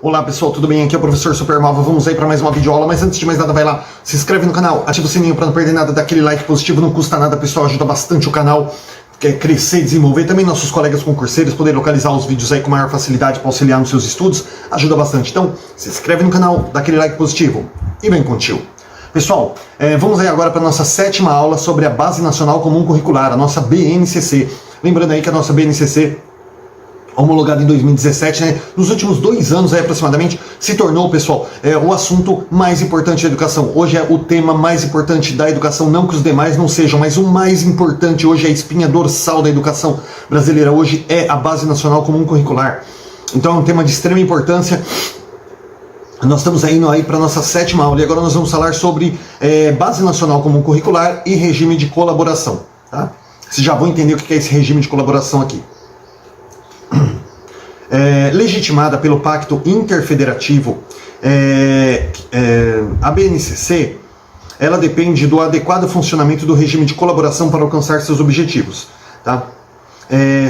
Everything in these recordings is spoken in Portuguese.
Olá pessoal, tudo bem? Aqui é o professor Supermalva, vamos aí para mais uma videoaula, mas antes de mais nada vai lá, se inscreve no canal, ativa o sininho para não perder nada, daquele like positivo, não custa nada pessoal, ajuda bastante o canal, quer crescer e desenvolver, também nossos colegas concurseiros poderem localizar os vídeos aí com maior facilidade para auxiliar nos seus estudos, ajuda bastante, então se inscreve no canal, dá aquele like positivo e vem contigo. Pessoal, vamos aí agora para a nossa 7ª aula sobre a Base Nacional Comum Curricular, a nossa BNCC, lembrando aí que a nossa BNCC homologado em 2017, né? Nos últimos 2 anos aí, aproximadamente, se tornou, pessoal, o assunto mais importante da educação. Hoje é o tema mais importante da educação, não que os demais não sejam, mas o mais importante hoje é a espinha dorsal da educação brasileira. Hoje é a Base Nacional Comum Curricular. Então é um tema de extrema importância. Nós estamos indo aí para a nossa 7ª aula e agora nós vamos falar sobre Base Nacional Comum Curricular e regime de colaboração. Tá? Vocês já vão entender o que é esse regime de colaboração aqui. Legitimada pelo Pacto Interfederativo, a BNCC, ela depende do adequado funcionamento do regime de colaboração para alcançar seus objetivos. Tá?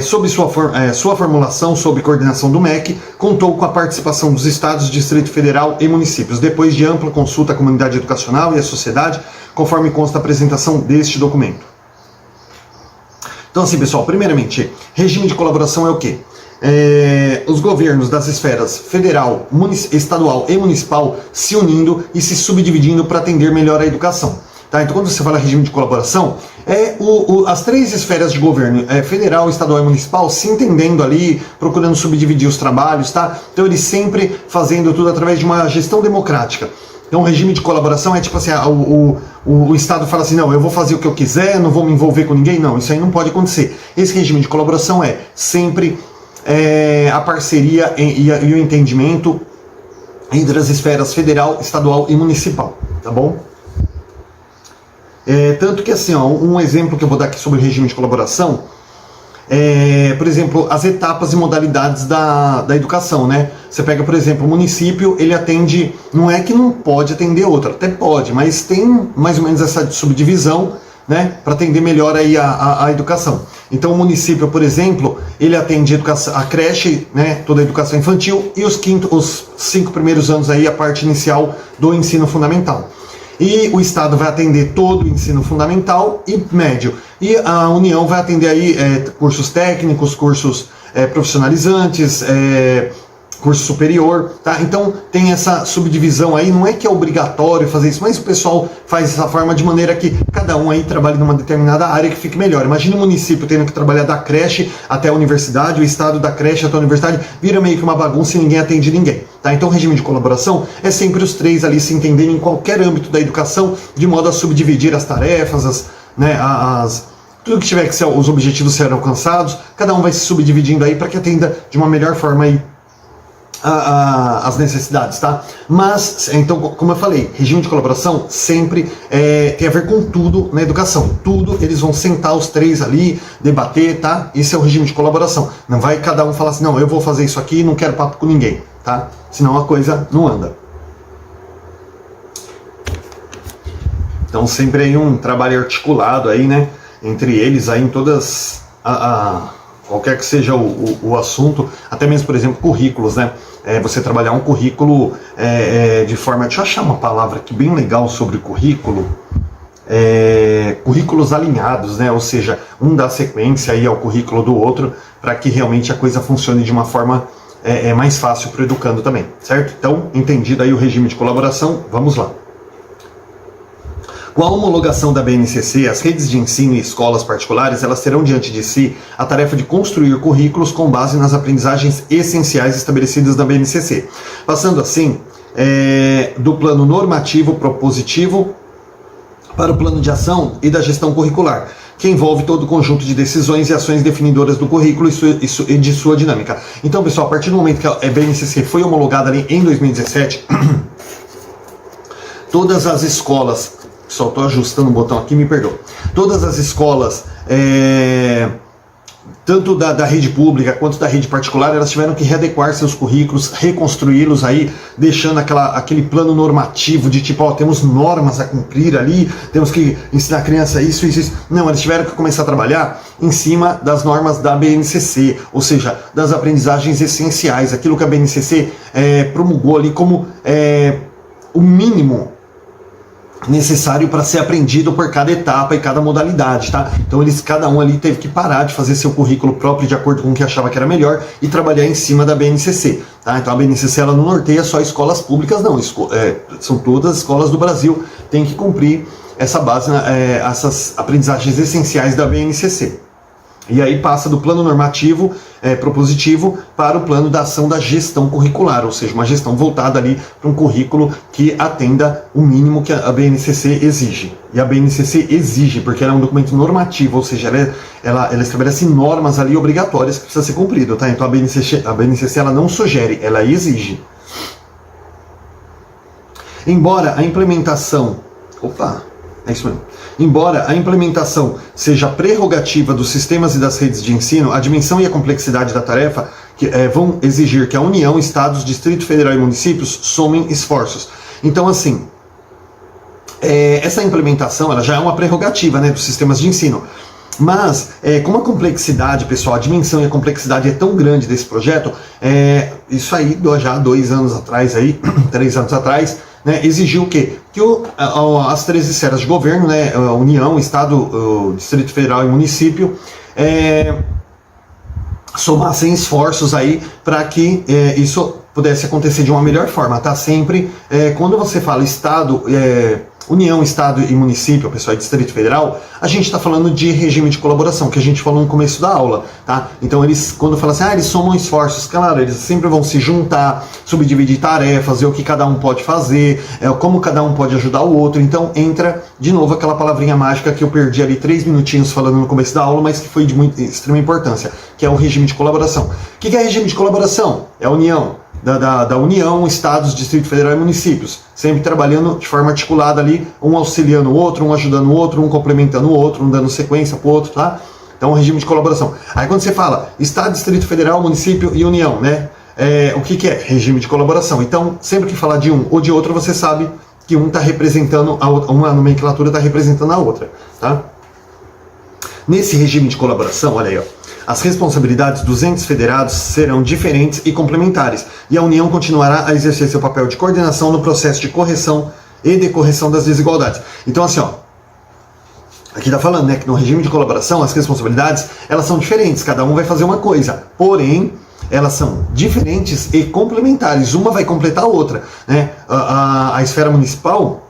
Sob sua formulação, sob coordenação do MEC, contou com a participação dos Estados, Distrito Federal e municípios, depois de ampla consulta à comunidade educacional e à sociedade, conforme consta a apresentação deste documento. Então assim, pessoal, primeiramente, regime de colaboração é o quê? Os governos das esferas federal, estadual e municipal se unindo e se subdividindo para atender melhor a educação. Tá? Então quando você fala regime de colaboração, as 3 esferas de governo, federal, estadual e municipal, se entendendo ali, procurando subdividir os trabalhos, tá? Então eles sempre fazendo tudo através de uma gestão democrática. Então o regime de colaboração é tipo assim, o Estado fala assim, não, eu vou fazer o que eu quiser, não vou me envolver com ninguém, não, isso aí não pode acontecer. Esse regime de colaboração é sempre a parceria e o entendimento entre as esferas federal, estadual e municipal, tá bom? Tanto que assim, ó, um exemplo que eu vou dar aqui sobre o regime de colaboração por exemplo, as etapas e modalidades da educação, né? Você pega, por exemplo, o município, ele atende, não é que não pode atender outro, até pode, mas tem mais ou menos essa subdivisão, né, para atender melhor aí a educação. Então o município, por exemplo, ele atende a creche, né, toda a educação infantil e os 5 primeiros anos aí a parte inicial do ensino fundamental. E o Estado vai atender todo o ensino fundamental e médio. E a União vai atender aí cursos técnicos, cursos profissionalizantes, curso superior, tá? Então tem essa subdivisão aí, não é que é obrigatório fazer isso, mas o pessoal faz dessa forma de maneira que cada um aí trabalhe numa determinada área que fique melhor. Imagina o município tendo que trabalhar da creche até a universidade, o estado da creche até a universidade, vira meio que uma bagunça e ninguém atende ninguém, tá? Então o regime de colaboração é sempre os 3 ali se entenderem em qualquer âmbito da educação, de modo a subdividir as tarefas, tudo que tiver que ser, os objetivos serem alcançados, cada um vai se subdividindo aí para que atenda de uma melhor forma aí as necessidades, tá? Mas, então, como eu falei, regime de colaboração sempre tem a ver com tudo na educação. Tudo, eles vão sentar os 3 ali, debater, tá? Esse é o regime de colaboração. Não vai cada um falar assim, não, eu vou fazer isso aqui e não quero papo com ninguém, tá? Senão a coisa não anda. Então sempre aí um trabalho articulado aí, né? Entre eles aí em todas qualquer que seja o assunto, até mesmo, por exemplo, currículos, né? Você trabalhar um currículo de forma... Deixa eu achar uma palavra aqui bem legal sobre currículo. Currículos alinhados, né? Ou seja, um dá sequência aí ao currículo do outro, para que realmente a coisa funcione de uma forma mais fácil para o educando também, certo? Então, entendido aí o regime de colaboração, vamos lá. Com a homologação da BNCC, as redes de ensino e escolas particulares, elas terão diante de si a tarefa de construir currículos com base nas aprendizagens essenciais estabelecidas na BNCC, passando assim do plano normativo propositivo para o plano de ação e da gestão curricular, que envolve todo o conjunto de decisões e ações definidoras do currículo e de sua dinâmica. Então, pessoal, a partir do momento que a BNCC foi homologada ali em 2017, todas as escolas... Só estou ajustando o botão aqui, me perdoa. Todas as escolas tanto da rede pública quanto da rede particular, elas tiveram que readequar seus currículos, reconstruí-los aí, deixando aquele plano normativo de tipo, ó, temos normas a cumprir ali, temos que ensinar a criança isso, isso, isso. Não, eles tiveram que começar a trabalhar em cima das normas da BNCC, ou seja, das aprendizagens essenciais, aquilo que a BNCC promulgou ali como o mínimo necessário para ser aprendido por cada etapa e cada modalidade, tá? Então cada um ali teve que parar de fazer seu currículo próprio de acordo com o que achava que era melhor e trabalhar em cima da BNCC, tá? Então a BNCC ela não norteia só escolas públicas, não, são todas as escolas do Brasil, tem que cumprir essa base, essas aprendizagens essenciais da BNCC. E aí passa do plano normativo propositivo para o plano da ação da gestão curricular, ou seja, uma gestão voltada ali para um currículo que atenda o mínimo que a BNCC exige. E a BNCC exige, porque ela é um documento normativo, ou seja, ela estabelece normas ali obrigatórias que precisam ser cumpridas, tá? Então a BNCC ela não sugere, ela exige. Embora a implementação seja prerrogativa dos sistemas e das redes de ensino, a dimensão e a complexidade da tarefa vão exigir que a União, Estados, Distrito Federal e municípios somem esforços. Então, assim, essa implementação ela já é uma prerrogativa, né, dos sistemas de ensino. Mas, como a complexidade, pessoal, a dimensão e a complexidade é tão grande desse projeto, isso aí já há 2 anos atrás, 3 anos atrás, né, exigiu o quê? Que as 13 esferas de governo, né, União, Estado, Distrito Federal e município, somassem esforços aí para que isso pudesse acontecer de uma melhor forma, tá? Sempre, quando você fala Estado, União, Estado e município, pessoal, e Distrito Federal, a gente está falando de regime de colaboração, que a gente falou no começo da aula, tá? Então eles, quando falam assim, eles somam esforços, claro, eles sempre vão se juntar, subdividir tarefas, ver o que cada um pode fazer, como cada um pode ajudar o outro. Então entra de novo aquela palavrinha mágica que eu perdi ali 3 minutinhos falando no começo da aula, mas que foi de extrema importância, que é o regime de colaboração. O que é regime de colaboração? É a união. Da União, Estados, Distrito Federal e municípios, sempre trabalhando de forma articulada ali, um auxiliando o outro, um ajudando o outro, um complementando o outro, um dando sequência pro outro, tá? Então, regime de colaboração. Aí quando você fala Estado, Distrito Federal, município e União, né? O que é? Regime de colaboração. Então, sempre que falar de um ou de outro, você sabe que um está representando a outra, uma nomenclatura está representando a outra, tá? Nesse regime de colaboração, olha aí, ó, as responsabilidades dos entes federados serão diferentes e complementares, e a União continuará a exercer seu papel de coordenação no processo de correção e de correção das desigualdades. Então, assim, ó, aqui está falando, né, que no regime de colaboração as responsabilidades elas são diferentes, cada um vai fazer uma coisa, porém elas são diferentes e complementares, uma vai completar a outra, né? A esfera municipal,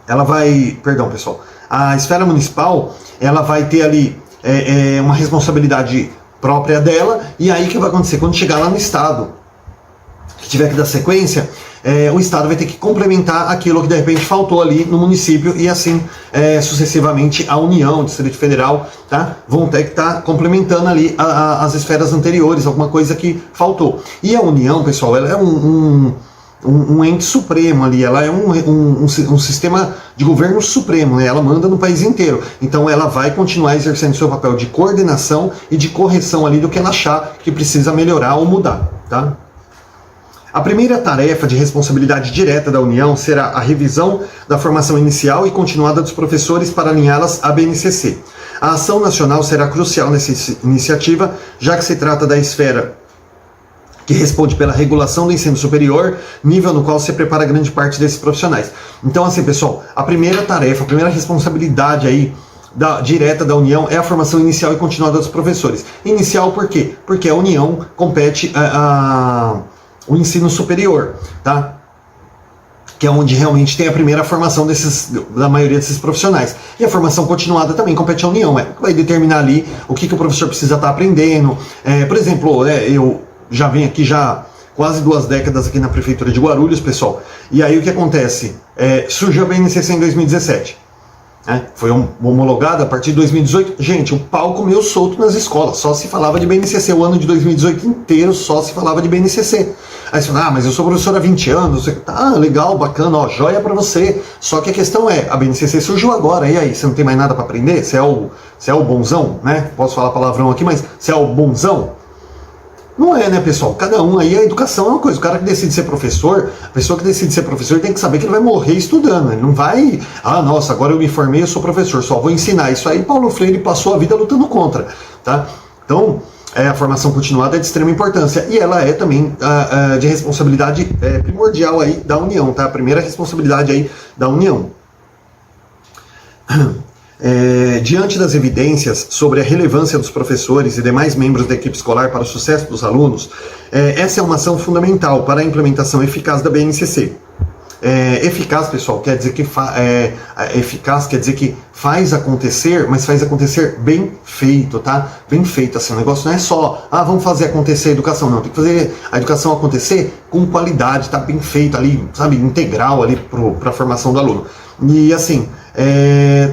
ela vai, perdão pessoal, a esfera municipal ela vai ter ali uma responsabilidade própria dela, e aí o que vai acontecer? Quando chegar lá no Estado, que tiver que dar sequência, o Estado vai ter que complementar aquilo que de repente faltou ali no município, e assim sucessivamente a União, o Distrito Federal, tá? Vão ter que estar complementando ali as esferas anteriores, alguma coisa que faltou. E a União, pessoal, ela é um ente supremo ali, ela é um sistema de governo supremo, né? Ela manda no país inteiro, então ela vai continuar exercendo seu papel de coordenação e de correção ali do que ela achar que precisa melhorar ou mudar, tá? A primeira tarefa de responsabilidade direta da União será a revisão da formação inicial e continuada dos professores para alinhá-las à BNCC. A ação nacional será crucial nessa iniciativa, já que se trata da esfera que responde pela regulação do ensino superior, nível no qual se prepara grande parte desses profissionais. Então, assim, pessoal, a primeira tarefa, a primeira responsabilidade aí direta da União é a formação inicial e continuada dos professores. Inicial por quê? Porque a União compete o ensino superior, tá? Que é onde realmente tem a primeira formação da maioria desses profissionais. E a formação continuada também compete à União, vai determinar ali o que o professor precisa estar aprendendo. Por exemplo, eu já venho aqui quase 2 décadas aqui na Prefeitura de Guarulhos, pessoal. E aí o que acontece? Surgiu a BNCC em 2017. né? Foi homologada a partir de 2018. Gente, o pau comeu solto nas escolas, só se falava de BNCC. O ano de 2018 inteiro só se falava de BNCC. Aí você fala, mas eu sou professor há 20 anos. Legal, bacana, ó, joia pra você. Só que a questão é, a BNCC surgiu agora, e aí, você não tem mais nada pra aprender? Você é o bonzão, né? Posso falar palavrão aqui, mas você é o bonzão? Não é, né, pessoal? Cada um aí, a educação é uma coisa. O cara que decide ser professor, a pessoa que decide ser professor tem que saber que ele vai morrer estudando. Ele não vai, nossa, agora eu me formei, eu sou professor, só vou ensinar. Isso aí Paulo Freire passou a vida lutando contra, tá? Então, a formação continuada é de extrema importância e ela é também de responsabilidade primordial aí da União, tá? A primeira responsabilidade aí da União. Diante das evidências sobre a relevância dos professores e demais membros da equipe escolar para o sucesso dos alunos, essa é uma ação fundamental para a implementação eficaz da BNCC. Eficaz, pessoal, quer dizer que eficaz quer dizer que faz acontecer, mas faz acontecer bem feito, tá? Bem feito, assim, o negócio não é só, vamos fazer acontecer a educação, não, tem que fazer a educação acontecer com qualidade, tá? Bem feito ali, sabe, integral ali para a formação do aluno. E assim,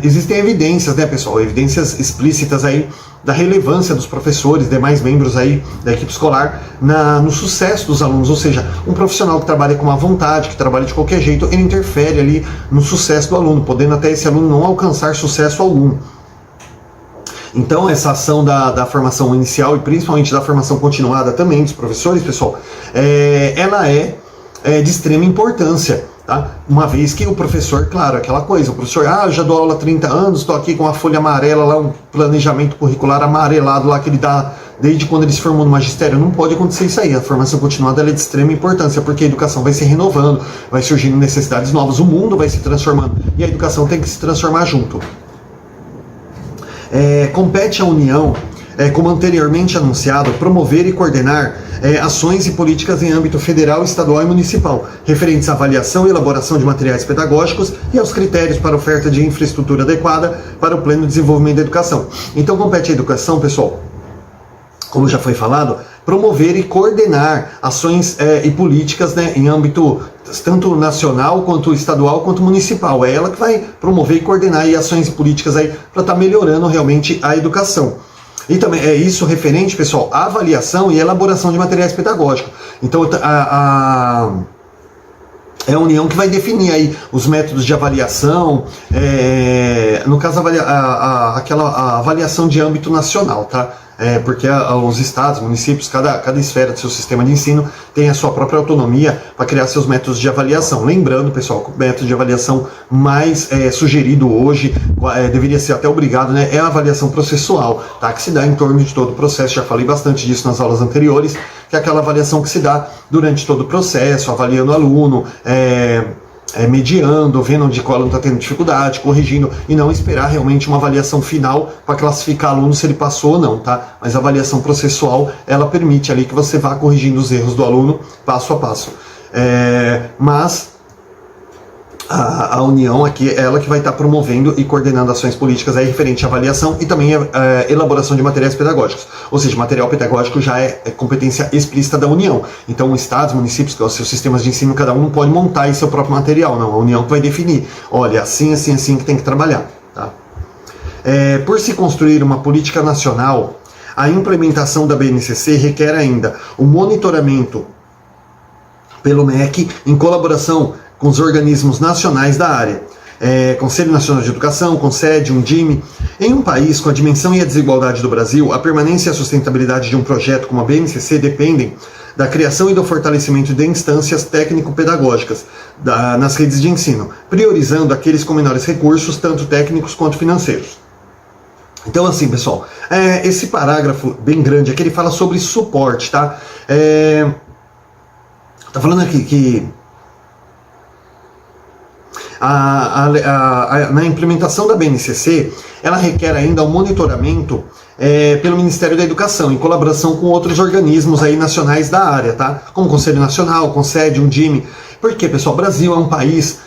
existem evidências, né, pessoal, evidências explícitas aí da relevância dos professores, demais membros aí da equipe escolar no sucesso dos alunos, ou seja, um profissional que trabalha com uma vontade, que trabalha de qualquer jeito, ele interfere ali no sucesso do aluno, podendo até esse aluno não alcançar sucesso algum. Então, essa ação da formação inicial e principalmente da formação continuada também dos professores, pessoal, ela é de extrema importância. Tá? Uma vez que o professor, claro, aquela coisa, o professor, eu já dou aula há 30 anos, estou aqui com uma folha amarela lá, um planejamento curricular amarelado lá que ele dá desde quando ele se formou no magistério. Não pode acontecer isso aí. A formação continuada ela é de extrema importância, porque a educação vai se renovando, vai surgindo necessidades novas, o mundo vai se transformando e a educação tem que se transformar junto. Compete à União, como anteriormente anunciado, promover e coordenar ações e políticas em âmbito federal, estadual e municipal, referentes à avaliação e elaboração de materiais pedagógicos e aos critérios para oferta de infraestrutura adequada para o pleno desenvolvimento da educação. Então compete à educação, pessoal, como já foi falado, promover e coordenar ações e políticas, né, em âmbito tanto nacional, quanto estadual, quanto municipal. É ela que vai promover e coordenar aí ações e políticas aí para estar melhorando realmente a educação. E também é isso referente, pessoal, à avaliação e elaboração de materiais pedagógicos. Então, é a União que vai definir aí os métodos de avaliação, no caso, a avaliação de âmbito nacional, tá? Porque os estados, municípios, cada esfera do seu sistema de ensino tem a sua própria autonomia para criar seus métodos de avaliação. Lembrando, pessoal, que o método de avaliação mais sugerido hoje, deveria ser até obrigado, né, é a avaliação processual, tá? Que se dá em torno de todo o processo. Já falei bastante disso nas aulas anteriores, que é aquela avaliação que se dá durante todo o processo, avaliando o aluno, mediando, vendo onde o aluno está tendo dificuldade, corrigindo, e não esperar realmente uma avaliação final para classificar o aluno se ele passou ou não, tá? Mas a avaliação processual, ela permite ali que você vá corrigindo os erros do aluno passo a passo. Mas a União aqui é ela que vai estar promovendo e coordenando ações políticas aí referente à avaliação e também a elaboração de materiais pedagógicos. Ou seja, material pedagógico já é competência explícita da União. Então, estados, municípios, que são os seus sistemas de ensino, cada um não pode montar aí seu próprio material, não. A União que vai definir, olha, assim, assim, assim que tem que trabalhar. Tá? Por se construir uma política nacional, a implementação da BNCC requer ainda o monitoramento pelo MEC em colaboração com os organismos nacionais da área, Conselho Nacional de Educação, CONSED, Undime. Em um país com a dimensão e a desigualdade do Brasil, a permanência e a sustentabilidade de um projeto como a BNCC dependem da criação e do fortalecimento de instâncias técnico-pedagógicas nas redes de ensino, priorizando aqueles com menores recursos, tanto técnicos quanto financeiros. Então, assim, pessoal, esse parágrafo bem grande aqui, ele fala sobre suporte, tá? Tá falando aqui que na implementação da BNCC, ela requer ainda o monitoramento pelo Ministério da Educação, em colaboração com outros organismos aí nacionais da área, tá? Como o Conselho Nacional, CONSED, Undime. Porque, pessoal, o Brasil é um país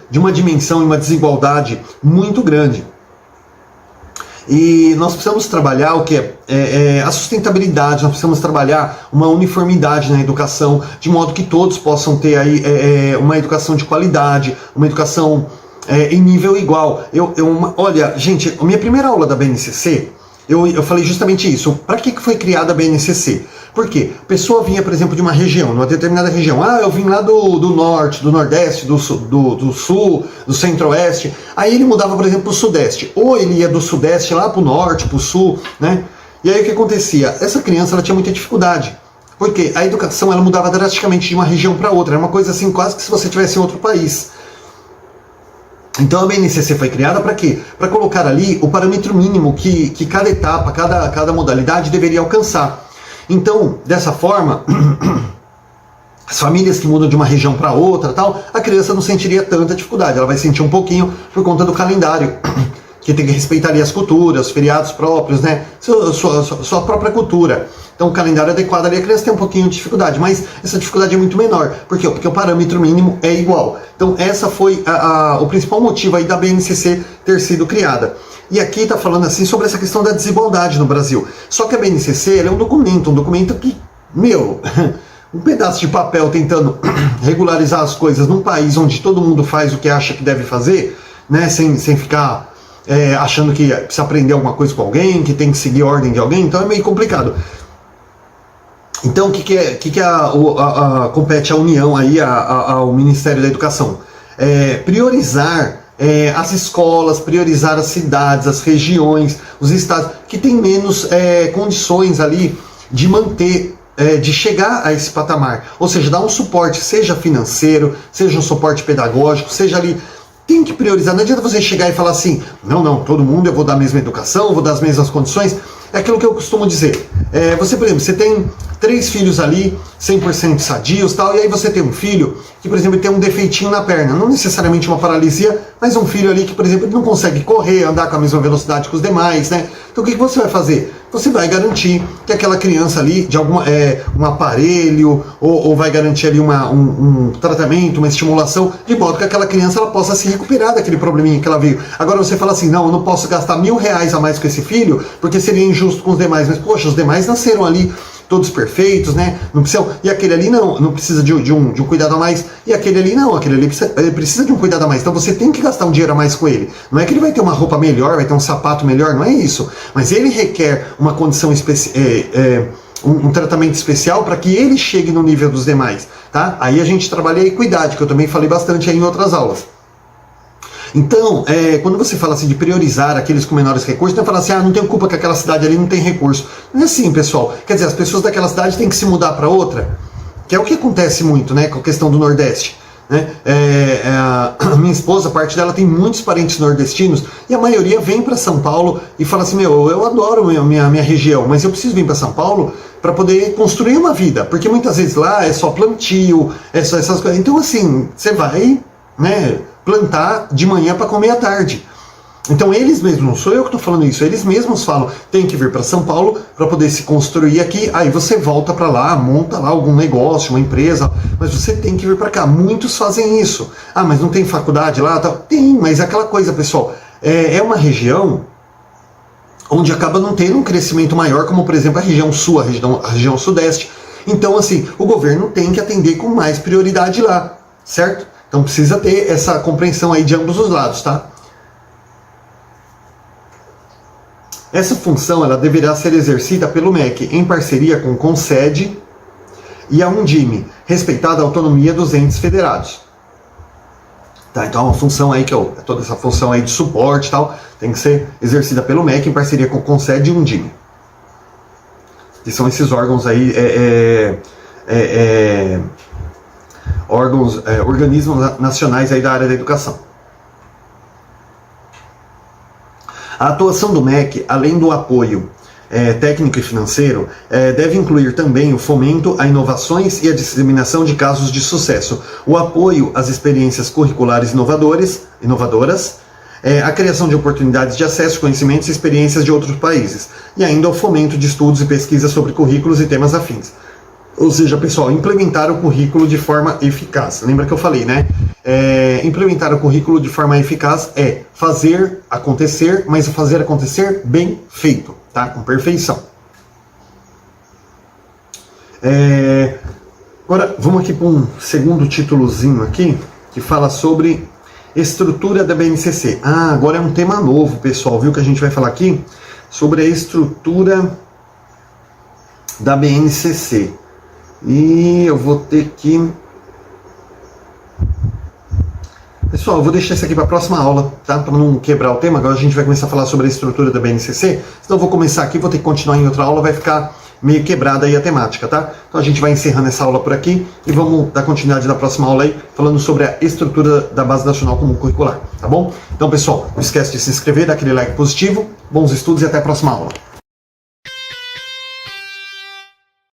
de uma dimensão e uma desigualdade muito grande. E nós precisamos trabalhar o que a sustentabilidade, nós precisamos trabalhar uma uniformidade na educação, de modo que todos possam ter aí uma educação de qualidade, uma educação em nível igual. Olha, gente, a minha primeira aula da BNCC, eu falei justamente isso. Para que foi criada a BNCC? Porque a pessoa vinha, por exemplo, de uma região, numa determinada região. Ah, eu vim lá do norte, do nordeste, do sul, do centro-oeste. Aí ele mudava, por exemplo, para o sudeste. Ou ele ia do sudeste lá para o norte, para o sul, né? E aí o que acontecia? Essa criança ela tinha muita dificuldade. Porque a educação ela mudava drasticamente de uma região para outra. Era uma coisa assim, quase que se você estivesse em outro país. Então a BNCC foi criada para quê? Para colocar ali o parâmetro mínimo que cada etapa, cada modalidade deveria alcançar. Então, dessa forma, as famílias que mudam de uma região para outra, tal, a criança não sentiria tanta dificuldade. Ela vai sentir um pouquinho por conta do calendário, que tem que respeitar ali as culturas, os feriados próprios, né? Sua própria cultura. Então o calendário adequado ali, a criança tem um pouquinho de dificuldade, mas essa dificuldade é muito menor. Por quê? Porque o parâmetro mínimo é igual. Então essa foi o principal motivo aí da BNCC ter sido criada. E aqui está falando assim sobre essa questão da desigualdade no Brasil. Só que a BNCC ela é um documento que, um pedaço de papel tentando regularizar as coisas num país onde todo mundo faz o que acha que deve fazer, né? Sem ficar achando que precisa aprender alguma coisa com alguém, que tem que seguir a ordem de alguém, então é meio complicado. Então, o que compete à União, aí, ao Ministério da Educação? Priorizar as escolas, priorizar as cidades, as regiões, os estados, que têm menos condições ali de manter, de chegar a esse patamar. Ou seja, dar um suporte, seja financeiro, seja um suporte pedagógico, seja ali... Tem que priorizar, não adianta você chegar e falar assim, não, todo mundo eu vou dar a mesma educação, vou dar as mesmas condições. É aquilo que eu costumo dizer. Você, por exemplo, você tem 3 filhos ali, 100% sadios tal, e aí você tem um filho que, por exemplo, tem um defeitinho na perna, não necessariamente uma paralisia, mas um filho ali que, por exemplo, não consegue correr, andar com a mesma velocidade que os demais, né? Então o que você vai fazer? Você vai garantir que aquela criança ali, de um aparelho, ou vai garantir ali um tratamento, uma estimulação, de modo que aquela criança ela possa se recuperar daquele probleminha que ela veio. Agora você fala assim, não, eu não posso gastar R$1.000 a mais com esse filho, porque seria injusto com os demais. Mas, poxa, os demais nasceram ali todos perfeitos, né? Não precisam, e aquele ali não precisa de um cuidado a mais, e aquele ali não, aquele ali precisa de um cuidado a mais. Então você tem que gastar um dinheiro a mais com ele. Não é que ele vai ter uma roupa melhor, vai ter um sapato melhor, não é isso. Mas ele requer uma condição um tratamento especial para que ele chegue no nível dos demais, tá? Aí a gente trabalha a equidade, que eu também falei bastante aí em outras aulas. Então, quando você fala assim de priorizar aqueles com menores recursos, não fala assim, não tenho culpa que aquela cidade ali não tem recurso. Não é assim, pessoal. Quer dizer, as pessoas daquela cidade têm que se mudar para outra, que é o que acontece muito, né, com a questão do Nordeste. Né? A minha esposa, parte dela tem muitos parentes nordestinos, e a maioria vem para São Paulo e fala assim, eu adoro minha região, mas eu preciso vir para São Paulo para poder construir uma vida, porque muitas vezes lá é só plantio, é só essas coisas. Então assim, você vai, né, plantar de manhã para comer à tarde. Então eles mesmos, não sou eu que estou falando isso, eles mesmos falam, tem que vir para São Paulo para poder se construir aqui, aí você volta para lá, monta lá algum negócio, uma empresa, mas você tem que vir para cá. Muitos fazem isso. Mas não tem faculdade lá? Tá? Tem, mas é aquela coisa, pessoal, é uma região onde acaba não tendo um crescimento maior, como por exemplo a região sul, a região sudeste. Então assim, o governo tem que atender com mais prioridade lá, certo? Então precisa ter essa compreensão aí de ambos os lados, tá? Essa função ela deverá ser exercida pelo MEC em parceria com o CONSED e a Undime, respeitada a autonomia dos entes federados. Tá, então é uma função aí toda essa função aí de suporte e tal, tem que ser exercida pelo MEC em parceria com o CONSED e o Undime. Que são esses órgãos aí, organismos nacionais aí da área da educação. A atuação do MEC, além do apoio técnico e financeiro, deve incluir também o fomento a inovações e a disseminação de casos de sucesso, o apoio às experiências curriculares inovadoras, a criação de oportunidades de acesso, conhecimentos e experiências de outros países, e ainda o fomento de estudos e pesquisas sobre currículos e temas afins. Ou seja, pessoal, implementar o currículo de forma eficaz. Lembra que eu falei, né? Implementar o currículo de forma eficaz é fazer acontecer, mas fazer acontecer bem feito, tá? Com perfeição. Agora, vamos aqui para um segundo títulozinho aqui, que fala sobre Estrutura da BNCC. Ah, agora é um tema novo, pessoal, viu? Que a gente vai falar aqui sobre a estrutura da BNCC. E eu vou ter que... Pessoal, eu vou deixar isso aqui para a próxima aula, tá? Para não quebrar o tema. Agora a gente vai começar a falar sobre a estrutura da BNCC. Então eu vou começar aqui, vou ter que continuar em outra aula, vai ficar meio quebrada aí a temática, tá? Então a gente vai encerrando essa aula por aqui e vamos dar continuidade na próxima aula aí, falando sobre a estrutura da Base Nacional Comum Curricular, tá bom? Então, pessoal, não esquece de se inscrever, dar aquele like positivo, bons estudos e até a próxima aula.